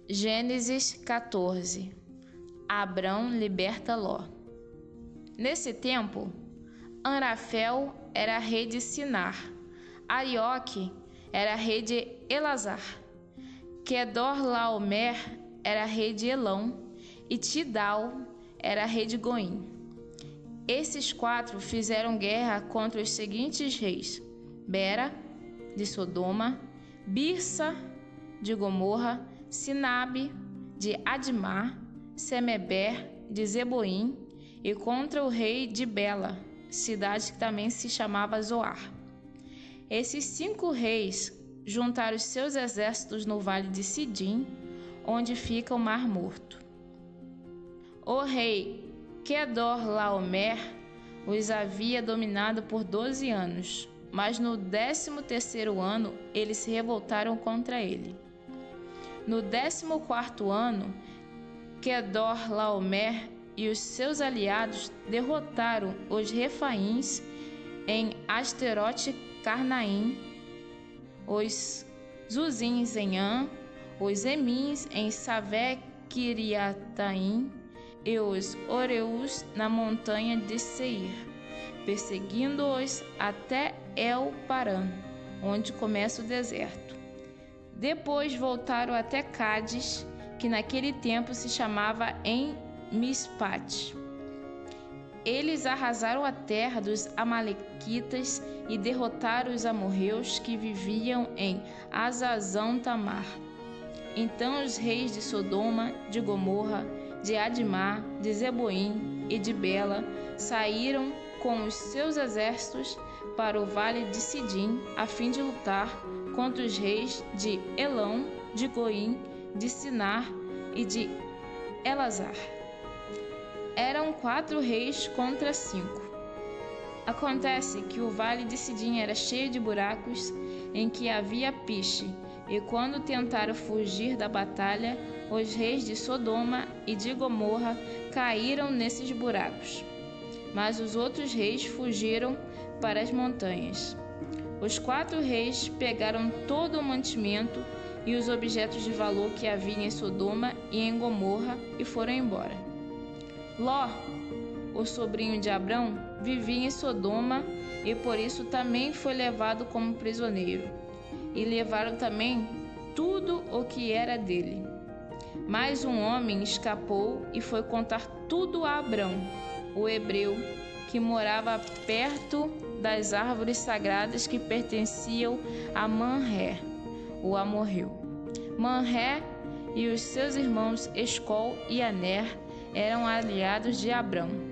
Gênesis 14. Abrão liberta Ló. Nesse tempo, Amrafel era rei de Sinar, Arioque era rei de Elazar, Quedorlaomer era rei de Elão e Tidal era rei de Goim. Esses quatro fizeram guerra contra os seguintes reis: Bera, de Sodoma, Birsa, de Gomorra, Sinabe, de Admá, Semeber, de Zeboim, e contra o rei de Bela, cidade que também se chamava Zoar. Esses 5 reis juntaram seus exércitos no vale de Sidim, onde fica o Mar Morto. O rei Quedorlaomer os havia dominado por 12 anos, mas no 13º ano eles se revoltaram contra ele. No 14º ano, Quedorlaomer e os seus aliados derrotaram os Refaíns em Asterote Carnaim, os Zuzins em An, os Emins em Savé Kiriataim e os Oreus na montanha de Seir, perseguindo-os até El Parã, onde começa o deserto. Depois voltaram até Cádiz, que naquele tempo se chamava em Mispate. Eles arrasaram a terra dos amalequitas e derrotaram os amorreus que viviam em Azazão Tamar. Então os reis de Sodoma, de Gomorra, de Admá, de Zeboim e de Bela saíram com os seus exércitos para o vale de Sidim, a fim de lutar contra os reis de Elão, de Goim, de Sinar e de Elazar. Eram 4 reis contra 5. Acontece que o vale de Sidim era cheio de buracos em que havia piche, e quando tentaram fugir da batalha, os reis de Sodoma e de Gomorra caíram nesses buracos. Mas os outros reis fugiram para as montanhas. Os 4 reis pegaram todo o mantimento e os objetos de valor que havia em Sodoma e em Gomorra e foram embora. Ló, o sobrinho de Abrão, vivia em Sodoma e por isso também foi levado como prisioneiro. E levaram também tudo o que era dele. Mas um homem escapou e foi contar tudo a Abrão, o hebreu, que morava perto das árvores sagradas que pertenciam a Manré, o amorreu. Manré e os seus irmãos Escol e Aner eram aliados de Abrão.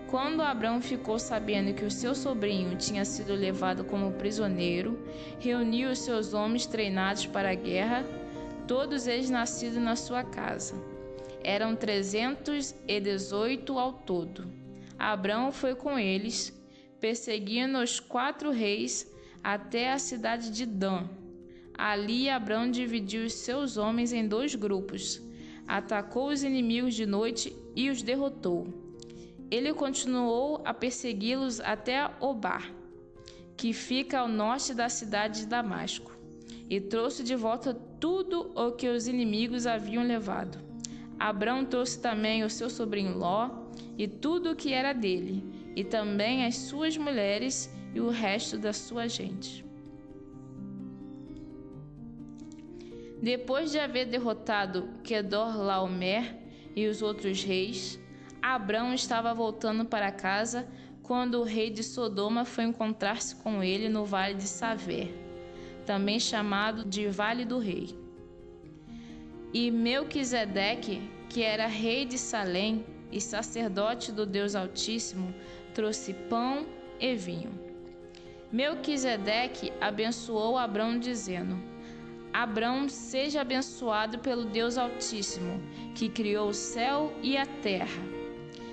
Quando Abrão ficou sabendo que o seu sobrinho tinha sido levado como prisioneiro, reuniu os seus homens treinados para a guerra, todos eles nascidos na sua casa. Eram 318 ao todo. Abrão foi com eles, perseguindo os 4 reis até a cidade de Dan. Ali Abrão dividiu os seus homens em 2 grupos, atacou os inimigos de noite e os derrotou. Ele continuou a persegui-los até Obar, que fica ao norte da cidade de Damasco, e trouxe de volta tudo o que os inimigos haviam levado. Abrão trouxe também o seu sobrinho Ló e tudo o que era dele, e também as suas mulheres e o resto da sua gente. Depois de haver derrotado Quedorlaomer e os outros reis, Abrão estava voltando para casa quando o rei de Sodoma foi encontrar-se com ele no vale de Savé, também chamado de Vale do Rei. E Melquisedeque, que era rei de Salém e sacerdote do Deus Altíssimo, trouxe pão e vinho. Melquisedeque abençoou Abrão, dizendo: Abrão, seja abençoado pelo Deus Altíssimo, que criou o céu e a terra.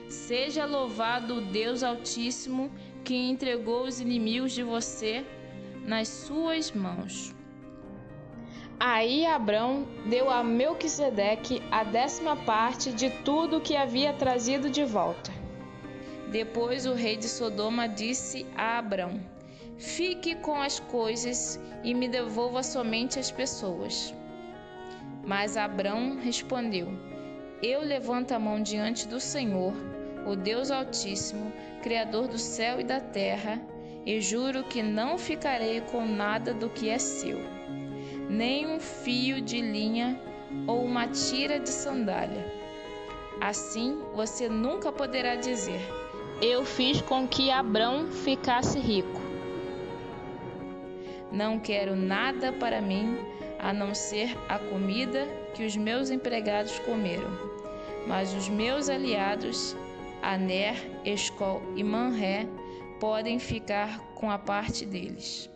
Seja louvado o Deus Altíssimo, que entregou os inimigos de você nas suas mãos. Aí Abrão deu a Melquisedeque a 10ª parte de tudo que havia trazido de volta. Depois o rei de Sodoma disse a Abrão: Fique com as coisas e me devolva somente as pessoas. Mas Abrão respondeu: Eu levanto a mão diante do Senhor, o Deus Altíssimo, Criador do céu e da terra, e juro que não ficarei com nada do que é seu, nem um fio de linha ou uma tira de sandália. Assim você nunca poderá dizer: Eu fiz com que Abrão ficasse rico. Não quero nada para mim, a não ser a comida que os meus empregados comeram. Mas os meus aliados, Aner, Escol e Manré, podem ficar com a parte deles.